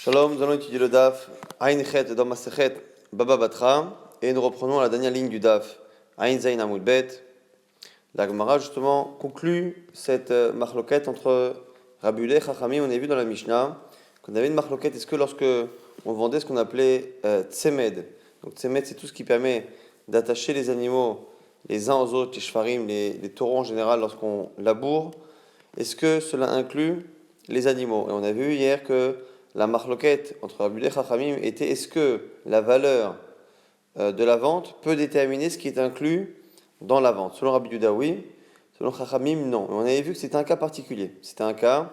Shalom, nous allons étudier le DAF Ain Chet dans Masechet Baba Batra et nous reprenons la dernière ligne du DAF Ain Zain Amud Bet. La Gemara justement conclut cette marloquette entre Rabbi Yehuda et Chachamim. On a vu dans la Mishnah qu'on avait une marloquette. Est-ce que lorsque on vendait ce qu'on appelait tsemed, donc tsemed c'est tout ce qui permet d'attacher les animaux les uns aux autres, les shvarim, les taureaux en général lorsqu'on laboure, est-ce que cela inclut les animaux? Et on a vu hier que la marloquette entre Rabbi Yehuda et Chachamim était est-ce que la valeur de la vente peut déterminer ce qui est inclus dans la vente? Selon Rabbi Yehuda, oui. Selon Chachamim, non. Et on avait vu que c'était un cas particulier. C'était un cas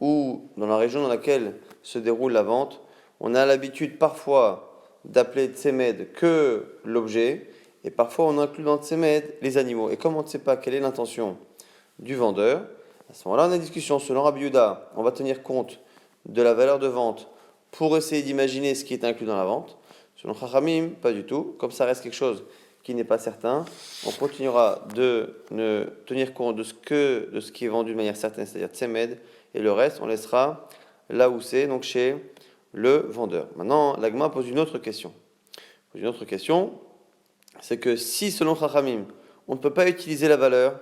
où, dans la région dans laquelle se déroule la vente, on a l'habitude parfois d'appeler tsemed que l'objet, et parfois on inclut dans tsemed les animaux. Et comme on ne sait pas quelle est l'intention du vendeur, à ce moment-là, on a une discussion. Selon Rabbi Yehuda, on va tenir compte de la valeur de vente pour essayer d'imaginer ce qui est inclus dans la vente. Selon Chachamim, pas du tout. Comme ça reste quelque chose qui n'est pas certain, on continuera de ne tenir compte de ce qui est vendu de manière certaine, c'est-à-dire tsemed, et le reste, on laissera là où c'est, donc chez le vendeur. Maintenant, l'Agma pose une autre question. Une autre question, c'est que si, selon Chachamim, on ne peut pas utiliser la valeur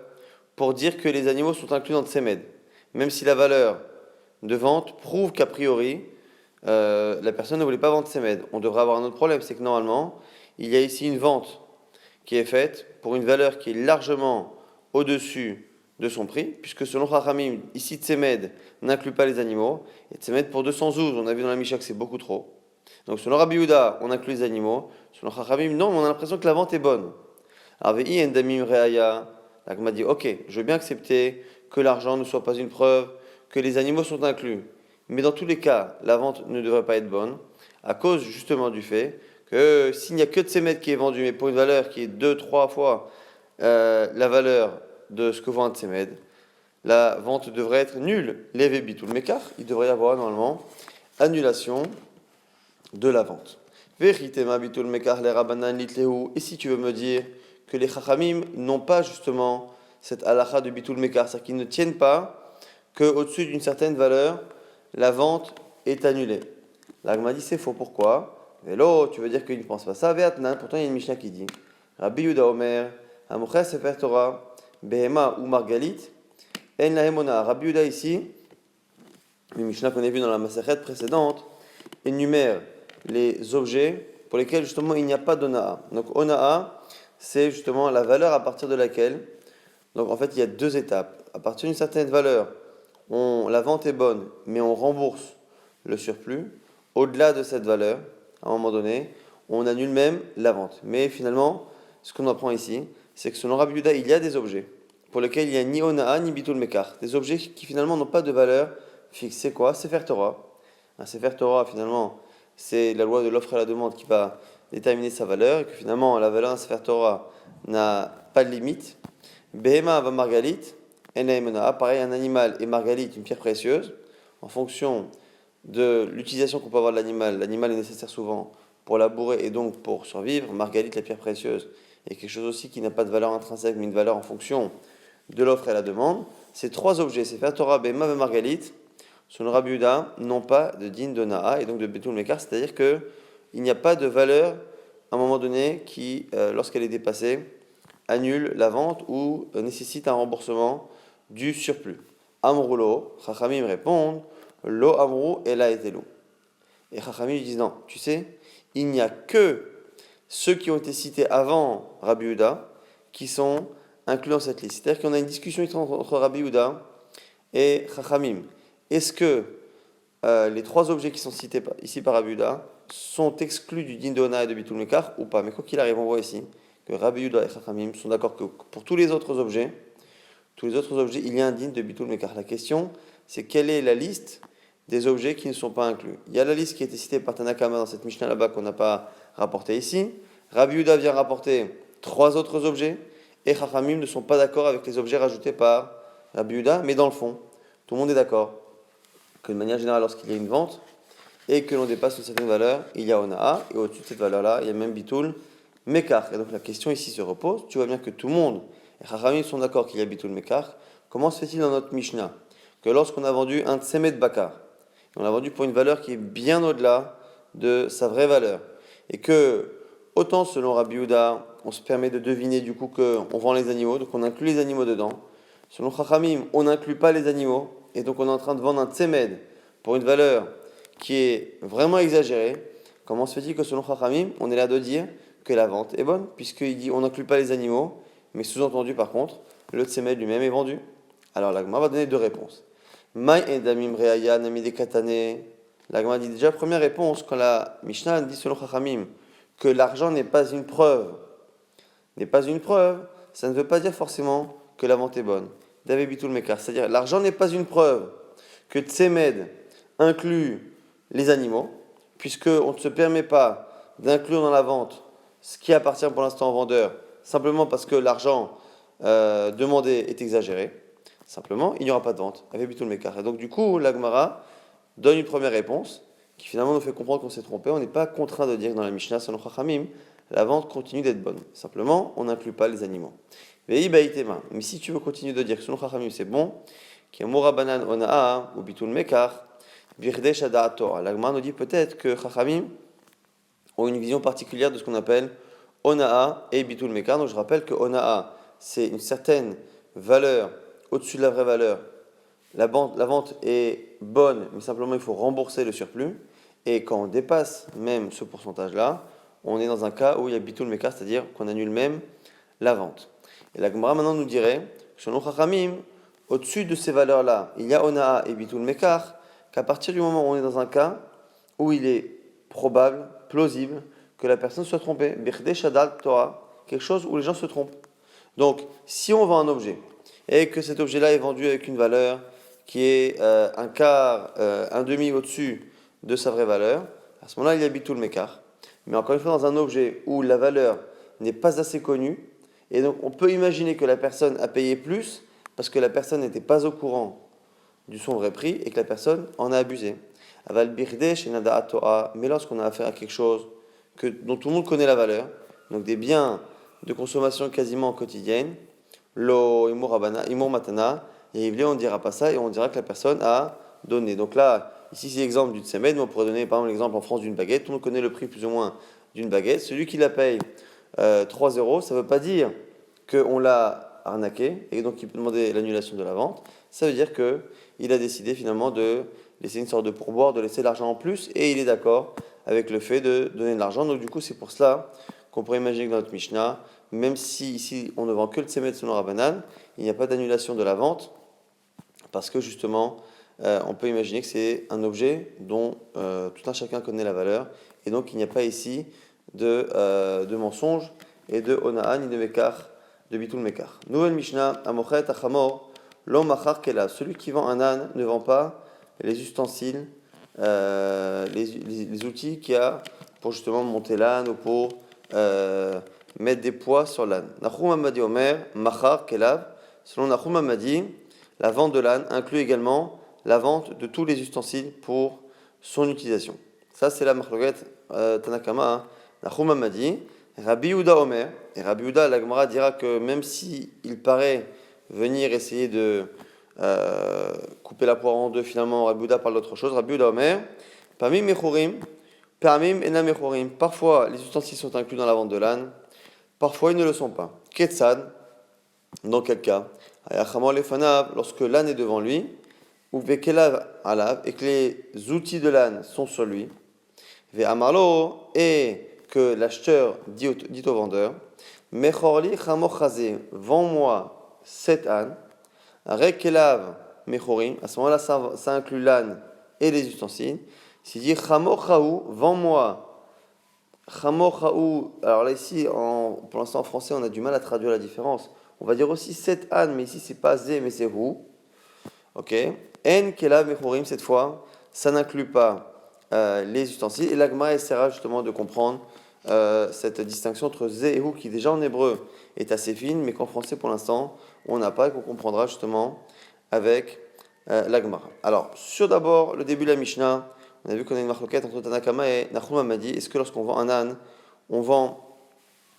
pour dire que les animaux sont inclus dans tsemed, même si la valeur de vente prouve qu'a priori, la personne ne voulait pas vendre tsemed. On devrait avoir un autre problème, c'est que normalement, il y a ici une vente qui est faite pour une valeur qui est largement au-dessus de son prix, puisque selon Chachamim, ici tsemed n'inclut pas les animaux, et tsemed pour 212, on a vu dans la Mishnah que c'est beaucoup trop. Donc selon Rabbi Yehuda, on inclut les animaux, selon Chachamim, non, mais on a l'impression que la vente est bonne. Avei endamim reaya, la Gemara dit, ok, je veux bien accepter que l'argent ne soit pas une preuve, que les animaux sont inclus. Mais dans tous les cas, la vente ne devrait pas être bonne, à cause justement du fait que s'il n'y a que tsemed qui est vendu, mais pour une valeur qui est 2-3 fois la valeur de ce que vend un tsemed, la vente devrait être nulle. Levé bitul mekar, il devrait y avoir normalement annulation de la vente. Veritema bitul mekar le rabanan litlehu. Et si tu veux me dire que les chachamim n'ont pas justement cette halakha de bitul mekar, c'est-à-dire qu'ils ne tiennent pas qu'au-dessus d'une certaine valeur, la vente est annulée. La Gemara dit c'est faux. Pourquoi? Vélo, tu veux dire qu'il ne pense pas ça? Ve'atnan, pourtant il y a une Mishnah qui dit Rabbi Yehuda Omer, Hamocher Sefer Torah, Behema ou Margalit, En la Hemona. Rabbi Yehuda ici, une Mishnah qu'on a vu dans la Masechet précédente, énumère les objets pour lesquels justement il n'y a pas d'Ona'a. Donc Ona'a, c'est justement la valeur à partir de laquelle, donc en fait il y a deux étapes. À partir d'une certaine valeur, la vente est bonne, mais on rembourse le surplus. Au-delà de cette valeur, à un moment donné, on annule même la vente. Mais finalement, ce qu'on apprend ici, c'est que selon Rabbi Yehuda, il y a des objets pour lesquels il n'y a ni Ona'a ni Bitul Mekar. Des objets qui finalement n'ont pas de valeur fixe. C'est quoi? Sefer Torah. Un Sefer Torah, finalement, c'est la loi de l'offre et la demande qui va déterminer sa valeur, et que finalement, la valeur d'un Sefer Torah n'a pas de limite. Behema va Margalit. Pareil, un animal et margalite, une pierre précieuse, en fonction de l'utilisation qu'on peut avoir de l'animal. L'animal est nécessaire souvent pour labourer et donc pour survivre. Margalite, la pierre précieuse, est quelque chose aussi qui n'a pas de valeur intrinsèque, mais une valeur en fonction de l'offre et la demande. Ces trois objets, Sefer Torah, Behema et Margalite, selon Rabbi Yehuda, n'ont pas de din de Na'a et donc de Betul Mekar, c'est-à-dire qu'il n'y a pas de valeur à un moment donné qui, lorsqu'elle est dépassée, annule la vente ou nécessite un remboursement du surplus. Amroulo, Chachamim répondent, Lo amrou et la etelu. Et Chachamim disent non, tu sais, il n'y a que ceux qui ont été cités avant Rabbi Yehuda qui sont inclus dans cette liste. C'est-à-dire qu'on a une discussion entre Rabbi Yehuda et Chachamim. Est-ce que les trois objets qui sont cités ici par Rabbi Yehuda sont exclus du din de Ona et de Bitul Mekar ou pas? Mais quoi qu'il arrive, on voit ici que Rabbi Yehuda et Chachamim sont d'accord que pour tous les autres objets, il y a un din de Bitul Mekar. La question, c'est quelle est la liste des objets qui ne sont pas inclus? Il y a la liste qui a été citée par Tanakama dans cette Mishnah là-bas qu'on n'a pas rapportée ici. Rabbi Yehuda vient rapporter trois autres objets et Chachamim ne sont pas d'accord avec les objets rajoutés par Rabbi Yehuda, mais dans le fond, tout le monde est d'accord que de manière générale, lorsqu'il y a une vente et que l'on dépasse une certaine valeur, il y a Ona'a et au-dessus de cette valeur-là, il y a même Bitul Mekar. Et donc la question ici se repose. Tu vois bien que tout le monde et Chachamim sont d'accord qu'il y a Bitul Mekar. Comment se fait-il dans notre Mishnah que lorsqu'on a vendu un tsemed bakar On l'a vendu pour une valeur qui est bien au-delà de sa vraie valeur. Et que, autant selon Rabbi Yehuda, on se permet de deviner du coup qu'on vend les animaux, donc on inclut les animaux dedans. Selon Chachamim, on n'inclut pas les animaux, et donc on est en train de vendre un tsemed pour une valeur qui est vraiment exagérée. Comment se fait-il que selon Chachamim, on est là de dire que la vente est bonne, puisqu'il dit on n'inclut pas les animaux, mais sous-entendu par contre, le tsemed lui-même est vendu. Alors la Gemara va donner deux réponses. Mai edamim reaya namide katane. La Gemara dit déjà, première réponse, quand la Mishnah dit selon Chachamim que l'argent n'est pas une preuve, ça ne veut pas dire forcément que la vente est bonne. David Bitul Mekar, c'est-à-dire l'argent n'est pas une preuve que Tsemed inclut les animaux, puisqu'on ne se permet pas d'inclure dans la vente ce qui appartient pour l'instant au vendeur, simplement parce que l'argent demandé est exagéré. Simplement, il n'y aura pas de vente avec Bitul Mekar. Et donc du coup, la Gemara donne une première réponse qui finalement nous fait comprendre qu'on s'est trompé. On n'est pas contraint de dire que dans la Mishnah, selon Chachamim, la vente continue d'être bonne. Simplement, on n'inclut pas les animaux. Mais si tu veux continuer de dire que selon Chachamim c'est bon, qui est Morabanan Onaa ou Bitul Mekar, Birdesh Ada Torah. La Gemara nous dit peut-être que Chachamim ont une vision particulière de ce qu'on appelle Onaa et Bitul Mekar. Donc je rappelle que Onaa, c'est une certaine valeur au-dessus de la vraie valeur. La vente est bonne, mais simplement il faut rembourser le surplus. Et quand on dépasse même ce pourcentage-là, on est dans un cas où il y a Bitul Mekar, c'est-à-dire qu'on annule même la vente. Et la Gemara maintenant nous dirait, selon Chachamim, au-dessus de ces valeurs-là, il y a Onaa et Bitul Mekar, qu'à partir du moment où on est dans un cas où il est probable, plausible, que la personne soit trompée, Birde Shadal Torah, quelque chose où les gens se trompent. Donc, si on vend un objet, et que cet objet-là est vendu avec une valeur qui est un quart, un demi au-dessus de sa vraie valeur, à ce moment-là, il y a Bitul Mekar. Mais encore une fois, dans un objet où la valeur n'est pas assez connue, et donc on peut imaginer que la personne a payé plus parce que la personne n'était pas au courant de son vrai prix et que la personne en a abusé. Aval birde chez Nada Atoa, mais lorsqu'on a affaire à quelque chose dont tout le monde connaît la valeur, donc des biens de consommation quasiment quotidienne, lo imur rabana, imur matana, et on ne dira pas ça et on dira que la personne a donné. Donc là, ici c'est l'exemple du tsemed, mais on pourrait donner par exemple l'exemple en France d'une baguette. Tout le monde connaît le prix plus ou moins d'une baguette. Celui qui la paye 3 euros, ça ne veut pas dire qu'on l'a arnaqué et donc il peut demander l'annulation de la vente. Ça veut dire qu'il a décidé finalement de laisser une sorte de pourboire, de laisser l'argent en plus et il est d'accord avec le fait de donner de l'argent. Donc du coup, c'est pour cela qu'on pourrait imaginer que dans notre Mishnah, même si ici on ne vend que le tsemed selon Rabbanan, il n'y a pas d'annulation de la vente parce que justement, on peut imaginer que c'est un objet dont tout un chacun connaît la valeur et donc il n'y a pas ici de mensonge et de onaa ni de mekar, de bitul mekar. Nouvelle Mishnah, amochet achamor, l'homme machar kela. Celui qui vend un âne ne vend pas les ustensiles, les outils qu'il y a pour justement monter l'âne ou pour mettre des poids sur l'âne. Nachum Hamadi Omer, machar kelav. Selon Nachum Hamadi, la vente de l'âne inclut également la vente de tous les ustensiles pour son utilisation. Ça, c'est la marloquet Tanakama. Hein. Nachum Hamadi, Rabbi Yehuda Omer, et Rabbi Yehuda, la Gemara dira que même si il paraît venir essayer de couper la poire en deux, finalement, Rabbi Yehuda parle d'autre chose. Rabbi Yehuda Omer, Pamim Mechorim, Pamim Ena Mechorim. Parfois, les ustensiles sont inclus dans la vente de l'âne, parfois ils ne le sont pas. Ketsad, dans quel cas? Ayachamor Lefanav, lorsque l'âne est devant lui, ou Vekelav Alav, et que les outils de l'âne sont sur lui. Ve Amarlo, et que l'acheteur dit au vendeur, Mechorli Chamor Chazé, vends-moi cet âne, Rekelav Mechorim, à ce moment-là, ça inclut l'âne et les ustensiles. S'il dit Chamor Chaou, vends-moi Chamor Chaou, alors là ici, pour l'instant en français, on a du mal à traduire la différence. On va dire aussi cet âne, mais ici c'est pas Zé, mais c'est Rou. Ok. En Kelav Mechorim, cette fois, ça n'inclut pas les ustensiles. Et l'Agma essaiera justement de comprendre cette distinction entre Zé et Hu, qui déjà en hébreu est assez fine, mais qu'en français pour l'instant on n'a pas et qu'on comprendra justement avec l'Agma. Alors, sur d'abord le début de la Mishnah, on a vu qu'on a une marloquette entre Tanakama et Nachum Hamadi. Est-ce que lorsqu'on vend un âne, on vend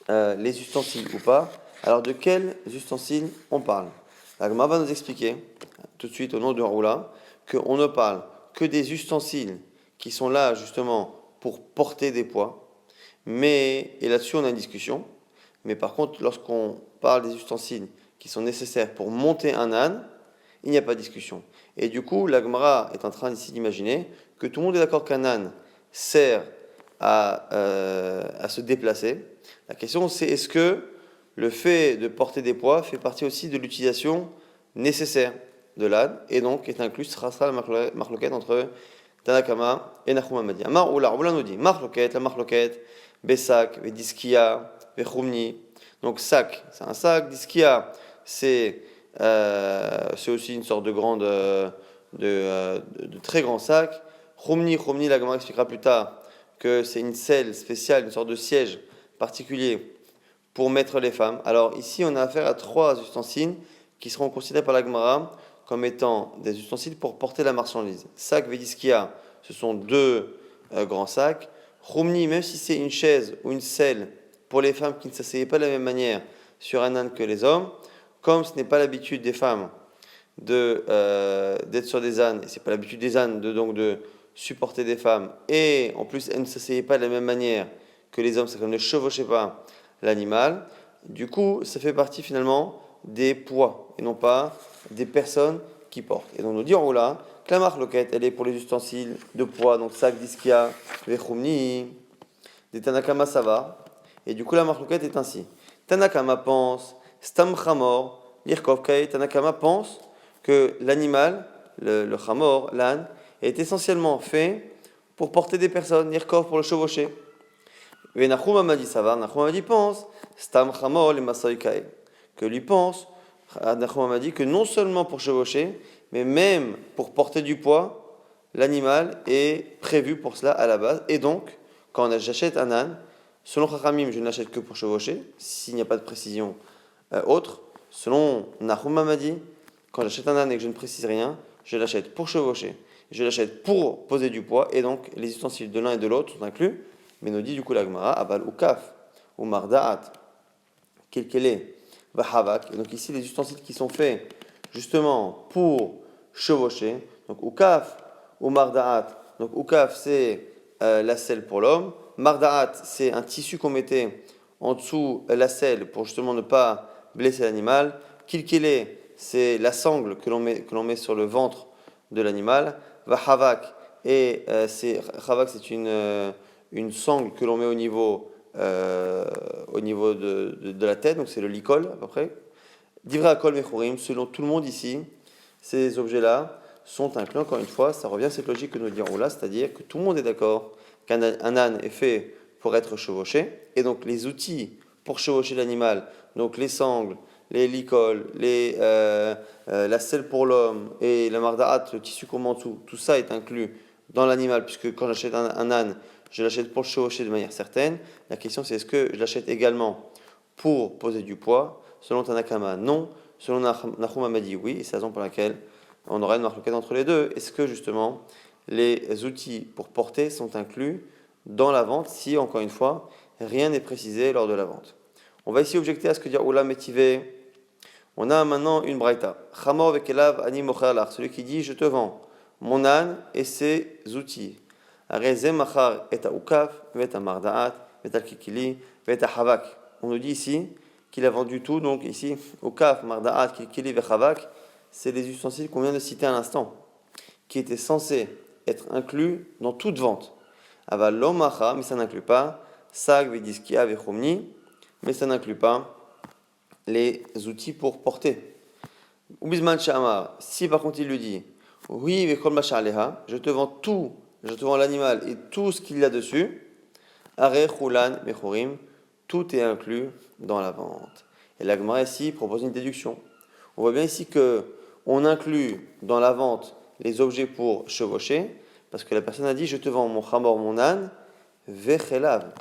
les ustensiles ou pas? Alors, de quels ustensiles on parle? L'Agma va nous expliquer tout de suite au nom de Haroula qu'on ne parle que des ustensiles qui sont là justement pour porter des poids, mais, et là-dessus on a une discussion, mais par contre lorsqu'on parle des ustensiles qui sont nécessaires pour monter un âne, il n'y a pas de discussion. Et du coup, la Gemara est en train ici d'imaginer que tout le monde est d'accord qu'un âne sert à se déplacer. La question c'est est-ce que le fait de porter des poids fait partie aussi de l'utilisation nécessaire de l'âne, et donc est inclus, sera la marloquette entre Tanakama et Nachum Hamadi. Amar Oula, Oula nous dit, la marloquette, Besak, Vediskia, Vechumni. Donc sac, c'est un sac, Diskia, c'est aussi une sorte de grande, de très grand sac. Chumni, la Gemara expliquera plus tard que c'est une selle spéciale, une sorte de siège particulier pour mettre les femmes. Alors ici, on a affaire à 3 ustensiles qui seront considérés par la Gemara comme étant des ustensiles pour porter la marchandise. Sac, Vediskia, ce sont 2 grands sacs. Chumni, même si c'est une chaise ou une selle pour les femmes qui ne s'asseyaient pas de la même manière sur un âne que les hommes, comme ce n'est pas l'habitude des femmes d'être sur des ânes, et ce n'est pas l'habitude des ânes de supporter des femmes, et en plus elles ne s'asseyaient pas de la même manière que les hommes, c'est qu'elles ne chevauchaient pas l'animal, du coup ça fait partie finalement des poids, et non pas des personnes qui portent. Et donc nous dirons là que la marloquette, elle est pour les ustensiles de poids, donc sac, diskia, vechumni, des Tanakama ça va, et du coup la marloquette est ainsi. Tanakama pense, stam chamor, lirkov kai, Tanakama pense que l'animal, le chamor, l'âne, est essentiellement fait pour porter des personnes, lirkov pour le chevaucher. Et Nachum Hamadi ça va, Nachum Hamadi pense, stam chamor, le masoi kai, que lui pense, Nachum Hamadi, que non seulement pour chevaucher, mais même pour porter du poids, l'animal est prévu pour cela à la base, et donc, quand j'achète un âne, selon Chachamim, je ne l'achète que pour chevaucher, s'il n'y a pas de précision autre. Selon Nachum Hamadi, quand j'achète un âne et que je ne précise rien, je l'achète pour chevaucher, je l'achète pour poser du poids, et donc les ustensiles de l'un et de l'autre sont inclus. Mais nous dit du coup la Gemara, Abal Ukaf, ou Mardaat, Kilkele, Vahavak. Et donc ici, les ustensiles qui sont faits justement pour chevaucher, donc Ukaf ou Mardaat. Donc Ukaf, c'est la selle pour l'homme. Mardaat, c'est un tissu qu'on mettait en dessous la selle pour justement ne pas blesser l'animal. Kilkele, c'est la sangle que l'on met sur le ventre de l'animal. Vahavak, et Havak, c'est une sangle que l'on met au niveau de la tête, donc c'est le licol à peu près. Divrei Akol Mechurim, selon tout le monde ici, ces objets-là sont inclus, encore une fois, ça revient à cette logique que nous dirons là, c'est-à-dire que tout le monde est d'accord qu'un âne est fait pour être chevauché, et donc les outils pour chevaucher l'animal, donc les sangles, les licols, la selle pour l'homme et la mardaat, le tissu qu'on met en dessous, tout ça est inclus dans l'animal, puisque quand j'achète un âne, je l'achète pour le chevaucher de manière certaine. La question c'est est-ce que je l'achète également pour poser du poids? Selon Tanakama, non. Selon Nachum Hamadi, oui. Et c'est la raison pour laquelle on aurait une marloquette entre les deux. Est-ce que justement les outils pour porter sont inclus dans la vente si, encore une fois, rien n'est précisé lors de la vente? On va ici objecter à ce que dit Oula Métivé. On a maintenant une braïta. Chamor vekelav ani mocher lach. Celui qui dit je te vends mon âne et ses outils. On nous dit ici qu'il a vendu tout, donc ici, Ukaf, Mardaat, Kilkili, Vechavak, c'est les ustensiles qu'on vient de citer à l'instant, qui étaient censés être inclus dans toute vente. Aval Lomacha, mais ça n'inclut pas, Sag, Vediskia, Vechomni, mais ça n'inclut pas les outils pour porter. Ubizman Shamar, si par contre il lui dit, oui, Vechol Mashaleha, je te vends tout. Je te vends l'animal et tout ce qu'il y a dessus. Are chulan mechurim, tout est inclus dans la vente. Et la Gemara ici propose une déduction. On voit bien ici que on inclut dans la vente les objets pour chevaucher, parce que la personne a dit je te vends mon chamor, mon âne, vechelav,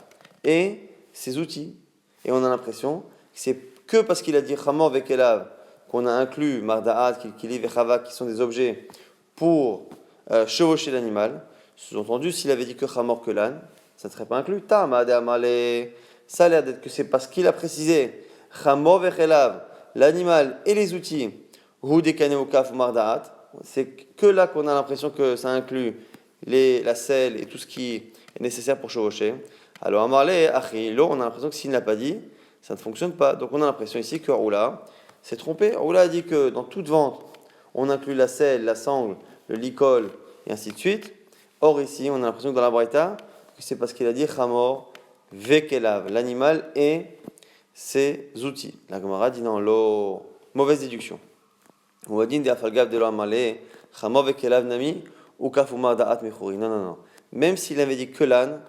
et ses outils. Et on a l'impression que c'est que parce qu'il a dit chamor vechelav qu'on a inclus mardaat, kilkili, vechavak, qui sont des objets pour chevaucher l'animal. Sous-entendu, s'il avait dit que chamor que l'âne, ça ne serait pas inclus. Tama de amale, ça a l'air d'être que c'est parce qu'il a précisé chamor vechelav, l'animal et les outils, hu dekane ukaf mardaat, c'est que là qu'on a l'impression que ça inclut la selle et tout ce qui est nécessaire pour chevaucher. Alors, Amarle, Achilo, on a l'impression que s'il n'a pas dit, ça ne fonctionne pas. Donc, on a l'impression ici que Roula s'est trompé. Roula a dit que dans toute vente, on inclut la selle, la sangle, le licol et ainsi de suite. Or, ici, on a l'impression que dans la Braïta, c'est parce qu'il a dit Chamor, Vekelav, l'animal et ses outils. La Gemara dit non, mauvaise déduction. On va dire de l'Amarle, Chamor, Vekelav, Nami, ou Kafuma, Da'at, Mechuri. Non, non, non. Même s'il avait dit que l'âne,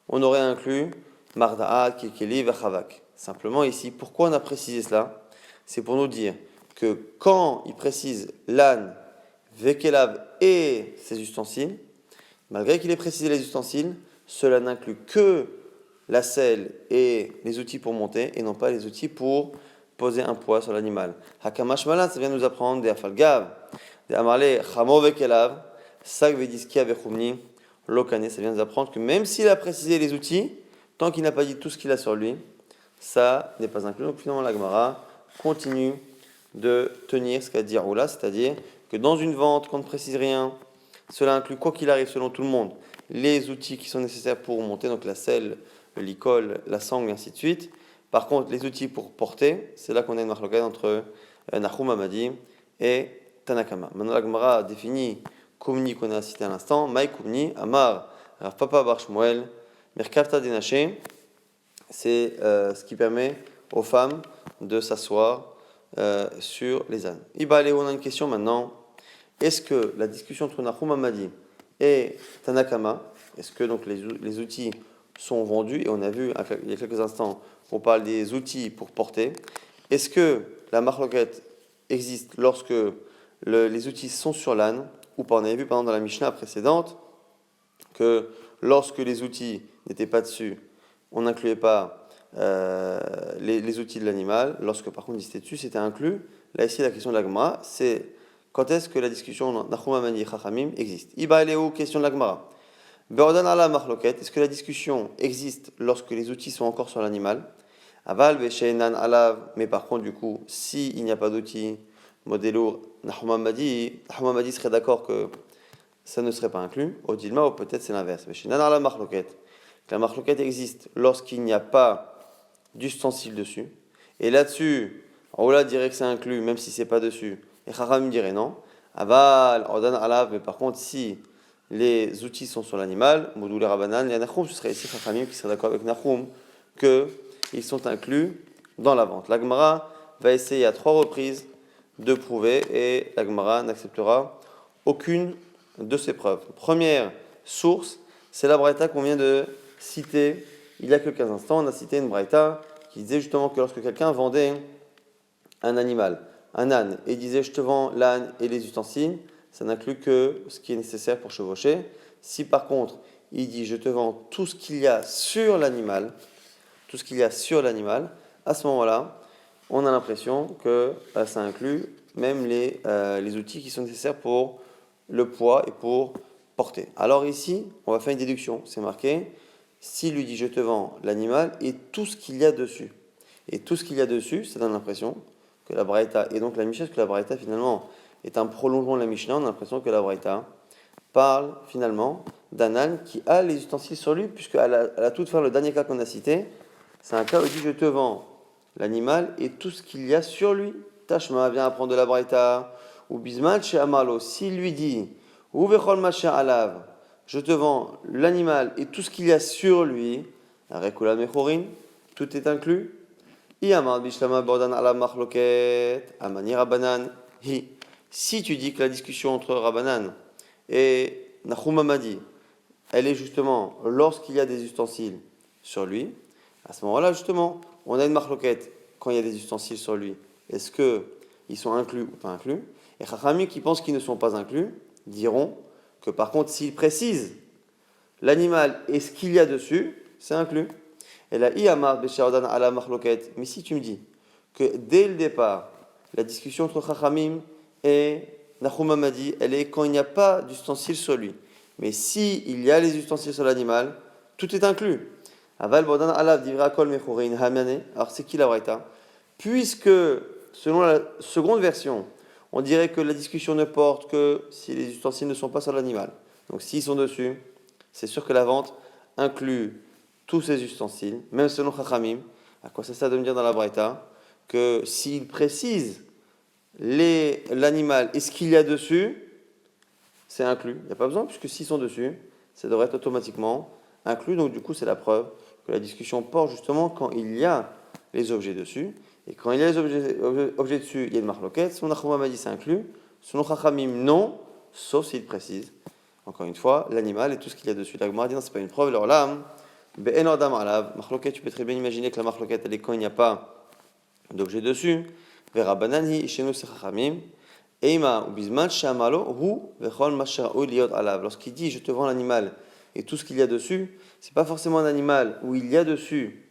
on aurait inclus Marda'at, Kekeli, Vachavak. Simplement ici, pourquoi on a précisé cela? C'est pour nous dire que quand il précise l'âne, Vekelav et ses ustensiles, malgré qu'il ait précisé les ustensiles, cela n'inclut que la selle et les outils pour monter et non pas les outils pour poser un poids sur l'animal. Hakamash Malan, ça vient nous apprendre des Afalgav, des Amarle, Chamo Vekelav, Sak Vediskia Vechumni, Lokane, ça vient nous apprendre que même s'il a précisé les outils, tant qu'il n'a pas dit tout ce qu'il a sur lui, ça n'est pas inclus. Donc finalement, la Gemara continue de tenir ce qu'a dit Roula, c'est-à-dire que dans une vente, qu'on ne précise rien, cela inclut, quoi qu'il arrive, selon tout le monde, les outils qui sont nécessaires pour monter, donc la selle, le licol, la sangle, et ainsi de suite. Par contre, les outils pour porter, c'est là qu'on a une marloquette entre Nahum Hamadi et Tanakama. Maintenant, la Gemara définit Koumni qu'on a cité à l'instant, Maï Koumni, Amar, Rav Papa Bar Shmuel, Merkavta Denaché, c'est ce qui permet aux femmes de s'asseoir sur les ânes. On a une question maintenant. Est-ce que la discussion entre Nahum Hamadi et Tanakama, est-ce que donc les outils sont vendus? Et on a vu il y a quelques instants qu'on parle des outils pour porter. Est-ce que la marloquette existe lorsque les outils sont sur l'âne ou pas? On avait vu par exemple dans la Mishnah précédente que lorsque les outils n'étaient pas dessus, on n'incluait pas les outils de l'animal. Lorsque par contre ils étaient dessus, c'était inclus. Là ici la question de la Gemara, c'est quand est-ce que la discussion Nahum Hamadi et Chachamim existe? Iba Eléou, question de la Gemara. Be'odan ala marloquette, est-ce que la discussion existe lorsque les outils sont encore sur l'animal? Aval ve'sheinan alav, mais par contre du coup, s'il n'y a pas d'outils, modélo Nahum Hamadi serait d'accord que ça ne serait pas inclus. Odilma, ou peut-être c'est l'inverse. Ve'sheinan ala marloquette. La marloquette existe lorsqu'il n'y a pas d'ustensile dessus. Et là-dessus, Ola dirait que c'est inclus, même si c'est pas dessus. Et Chachamim dirait non. Aval, Odan alav, mais par contre, si les outils sont sur l'animal, Moudou les Rabanan, les Nahum, ce serait ici Chachamim qui serait d'accord avec Nahum qu'ils sont inclus dans la vente. La Gemara va essayer à 3 reprises de prouver et la Gemara n'acceptera aucune de ces preuves. Première source, c'est la Braïta qu'on vient de citer il y a quelques instants. On a cité une Braïta qui disait justement que lorsque quelqu'un vendait un animal, un âne, et disait je te vends l'âne et les ustensiles, ça n'inclut que ce qui est nécessaire pour chevaucher. Si par contre il dit je te vends tout ce qu'il y a sur l'animal, à ce moment-là, on a l'impression que ça inclut même les outils qui sont nécessaires pour le poids et pour porter. Alors ici, on va faire une déduction. C'est marqué, s'il lui dit je te vends l'animal et tout ce qu'il y a dessus. Et tout ce qu'il y a dessus, ça donne l'impression que la Braïta, et donc la Mishnah, que la Braïta finalement est un prolongement de la Mishnah, on a l'impression que la Braïta parle finalement d'un âne qui a les ustensiles sur lui, puisque à la toute fin, le dernier cas qu'on a cité, c'est un cas où il dit je te vends l'animal et tout ce qu'il y a sur lui. Tashma vient apprendre de la Braïta, ou Bisman chez Amalo, s'il lui dit ou Vechol Macha Alav, je te vends l'animal et tout ce qu'il y a sur lui, Rekula Mechorin, tout est inclus. Iyamad Bishlama Bordan ala Machloket, Amani Rabanan, Hi. Si tu dis que la discussion entre Rabanan et Nahum Hamadi, elle est justement lorsqu'il y a des ustensiles sur lui, à ce moment-là, justement, on a une marloquette quand il y a des ustensiles sur lui. Est-ce qu'ils sont inclus ou pas inclus? Et Chachamim qui pensent qu'ils ne sont pas inclus diront que par contre, s'ils précisent l'animal et ce qu'il y a dessus, c'est inclus. Et là, Iyamar Beshaodan ala marloquette. Mais si tu me dis que dès le départ, la discussion entre Chachamim et Nahum Hamadi, elle est quand il n'y a pas d'ustensiles sur lui. Mais si il y a les ustensiles sur l'animal, tout est inclus. Aval Bodan Alav Divra Kol Mechorein Hamane. Alors c'est qui la Braïta? Puisque, selon la seconde version, on dirait que la discussion ne porte que si les ustensiles ne sont pas sur l'animal. Donc s'ils sont dessus, c'est sûr que la vente inclut tous ces ustensiles, même selon Chachamim. À quoi ça sert de me dire dans la Braïta que s'il précise l'animal et ce qu'il y a dessus, c'est inclus. Il n'y a pas besoin, puisque s'ils sont dessus, ça devrait être automatiquement inclus. Donc du coup, c'est la preuve que la discussion porte justement quand il y a les objets dessus. Et quand il y a les objets dessus, il y a une marloquette. Selon Nachuma m'a dit c'est inclus. Selon Chachamim, non, sauf s'il précise. Encore une fois, l'animal et tout ce qu'il y a dessus. La Gemara dit non, c'est pas une preuve. Alors là, be'en adam alav, marloquette, tu peux très bien imaginer que la marloquette, elle est quand il n'y a pas d'objet dessus. Vera banani, chez nous c'est Chachamim. Eima ou bisman shamalo hu vechol mashra'u liot alav. Lorsqu'il dit je te vends l'animal et tout ce qu'il y a dessus, c'est pas forcément un animal où il y a dessus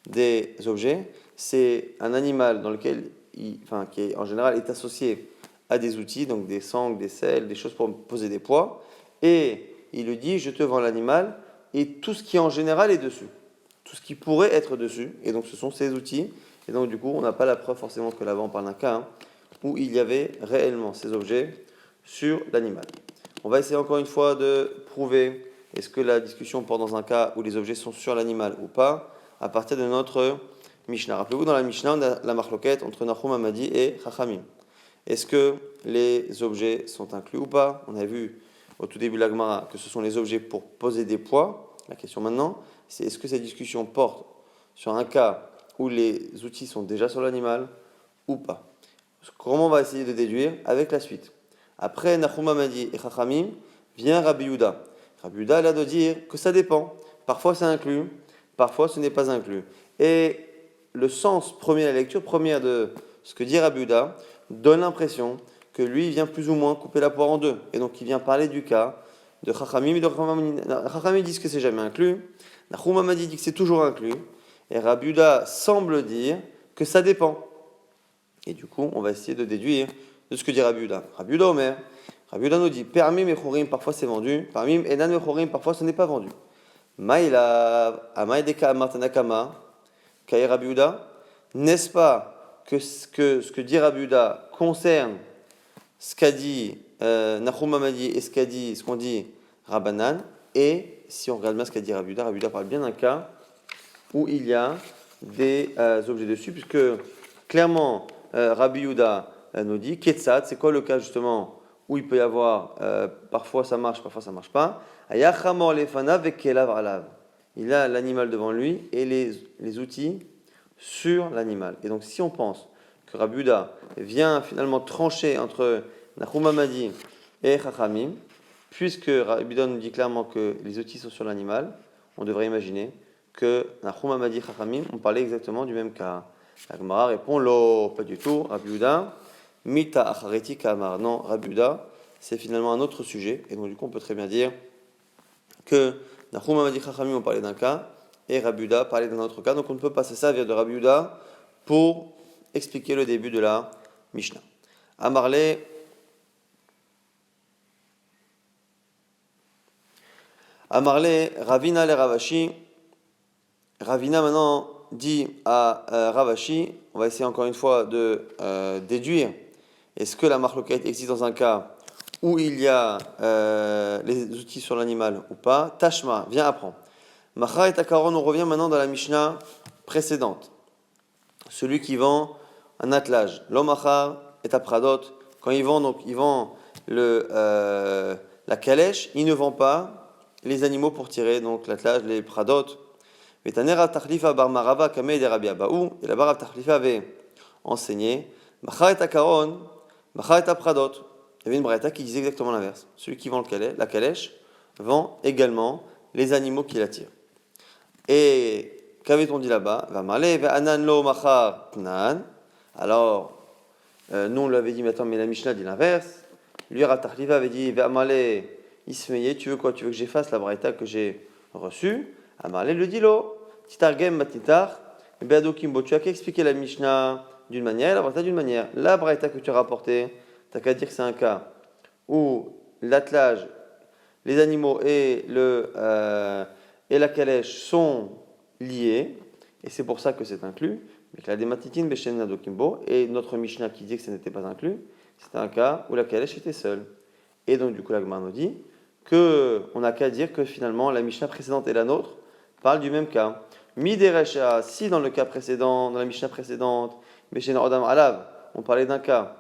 des objets, c'est un animal dans lequel qui en général est associé à des outils, donc des sangles, des sels, des choses pour poser des poids, et il lui dit je te vends l'animal et tout ce qui en général est dessus, tout ce qui pourrait être dessus, et donc ce sont ces outils, et donc du coup on n'a pas la preuve forcément que là-bas on parle d'un cas où il y avait réellement ces objets sur l'animal. On va essayer encore une fois de prouver est-ce que la discussion porte dans un cas où les objets sont sur l'animal ou pas, à partir de notre Mishnah. Rappelez-vous, dans la Mishnah, on a la marloquette entre Nahum Hamadi et Chachamim. Est-ce que les objets sont inclus ou pas? On a vu au tout début de la Gemara que ce sont les objets pour poser des poids. La question maintenant, c'est est-ce que cette discussion porte sur un cas où les outils sont déjà sur l'animal ou pas? Comment on va essayer de déduire? Avec la suite. Après Nahum Hamadi et Chachamim, vient Rabbi Yehuda. Rabbi Yehuda a l'air de dire que ça dépend. Parfois c'est inclus, parfois ce n'est pas inclus. Et le sens premier, la lecture première de ce que dit Rabbi Yehuda donne l'impression que lui vient plus ou moins couper la poire en deux. Et donc il vient parler du cas de Chachamim. Et de Chachamim disent que c'est jamais inclus. Nahum Hamadi dit que c'est toujours inclus. Et Rabbi Yehuda semble dire que ça dépend. Et du coup, on va essayer de déduire de ce que dit Rabbi Yehuda. Rabbi Yehuda Omer. Rabbi Yehuda nous dit Permim et Chorim, parfois c'est vendu. Permim et Nan et Chorim, parfois ce n'est pas vendu. Maïla, Amaïdeka Amartanakama, Kaï Rabbi Yehuda. N'est-ce pas que ce que dit Rabbi Yehuda concerne ce qu'a dit Nahum Hamadi et ce qu'on dit Rabbanan? Et si on regarde bien ce qu'a dit Rabbi Yehuda parle bien d'un cas où il y a des objets dessus, puisque clairement, Rabbi Yehuda nous dit Ketzat, c'est quoi le cas justement où il peut y avoir parfois ça marche pas. Ayachamor lefana vekelav alav. Il a l'animal devant lui et les outils sur l'animal. Et donc si on pense que Rabbi Yehuda vient finalement trancher entre Nahum Hamadi et Chachamim, puisque Rabbi Yehuda nous dit clairement que les outils sont sur l'animal, on devrait imaginer que Nahum Hamadi et Chachamim ont parlé exactement du même cas. La Gemara répond Lo, pas du tout. Rabbi Yehuda, Mita Achareti Kamar. Non, Rabbi Yehuda, c'est finalement un autre sujet. Et donc, du coup, on peut très bien dire que Nahum Hamadi et Chachamim ont parlé d'un cas et Rabbi Yehuda parlait d'un autre cas. Donc, on ne peut pas se servir de Rabbi Yehuda pour expliquer le début de la Mishnah. Amarle. Amarle, Ravina le Ravashi. Ravina maintenant dit à Ravashi, on va essayer encore une fois de déduire, est-ce que la marloquette existe dans un cas où il y a les outils sur l'animal ou pas? Tashma, viens apprendre. Machar et Takaron, on revient maintenant dans la Mishnah précédente. Celui qui vend un attelage, l'omachar et Pradot, quand il vend, donc, il vend la calèche, il ne vend pas les animaux pour tirer donc l'attelage, les Pradot. Et la Bar Tachlifa avait enseigné Machar et Akaron, Machar et Pradot. Il y avait une braïta qui disait exactement l'inverse. Celui qui vend la calèche vend également les animaux qui la tirent. Et qu'avait-on dit là-bas? Alors, nous on lui avait dit, mais attends, mais la Mishnah dit l'inverse. Lui, Rav Tachlifa avait dit Ismeye, tu veux quoi? Tu veux que j'efface la braïta que j'ai reçue? Amarle le dit lo, titargem matitar, beado kimbo. Tu as qu'à expliquer la Mishnah d'une manière, la braïta d'une manière. La braïta que tu as rapportée, tu n'as qu'à dire que c'est un cas où l'attelage, les animaux et la calèche sont liés, et c'est pour ça que c'est inclus. Mais que la dématitine beshen nado kimbo, et notre Mishnah qui dit que ce n'était pas inclus, C'était un cas où la calèche était seule. Et donc, du coup, la Gemara nous dit qu'on n'a qu'à dire que finalement, la Mishnah précédente et la nôtre parlent du même cas. Miderecha, si dans le cas précédent, dans la Mishnah précédente, Beshen Odam Alav, on parlait d'un cas,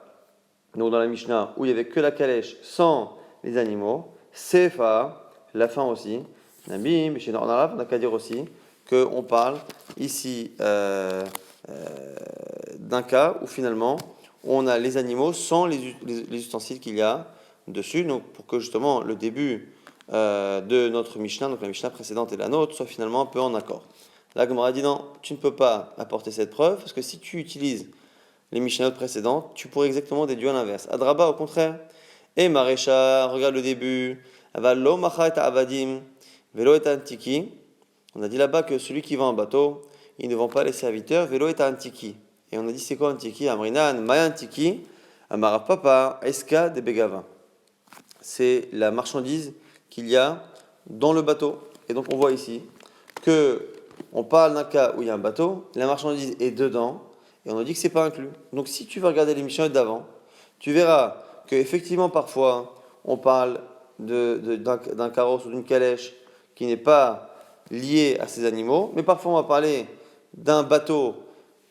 donc dans la Mishnah, où il n'y avait que la calèche sans les animaux, Sefa, la fin aussi, Nabi, Beshen Odam Alav, on n'a qu'à dire aussi qu'on parle ici d'un cas où finalement on a les animaux sans les ustensiles qu'il y a dessus, donc pour que justement le début de notre Mishnah, donc la Mishnah précédente et la nôtre, soit finalement un peu en accord. La Gemara dit non, tu ne peux pas apporter cette preuve, parce que si tu utilises les Mishnahot précédentes, tu pourrais exactement déduire l'inverse. Adraba, au contraire. Et Marécha, regarde le début. Avalo macha et avadim, velo et antiki. On a dit là-bas que celui qui vend un bateau, il ne vend pas les serviteurs, velo et antiki. Et on a dit c'est quoi antiki? Amrinan, maya antiki, amarav papa, eska de begava. C'est la marchandise qu'il y a dans le bateau. Et donc on voit ici que on parle d'un cas où il y a un bateau, la marchandise est dedans, et on a dit que c'est pas inclus. Donc si tu veux regarder l'émission d'avant, tu verras qu'effectivement parfois on parle d'un carrosse ou d'une calèche qui n'est pas lié à ces animaux, mais parfois on va parler d'un bateau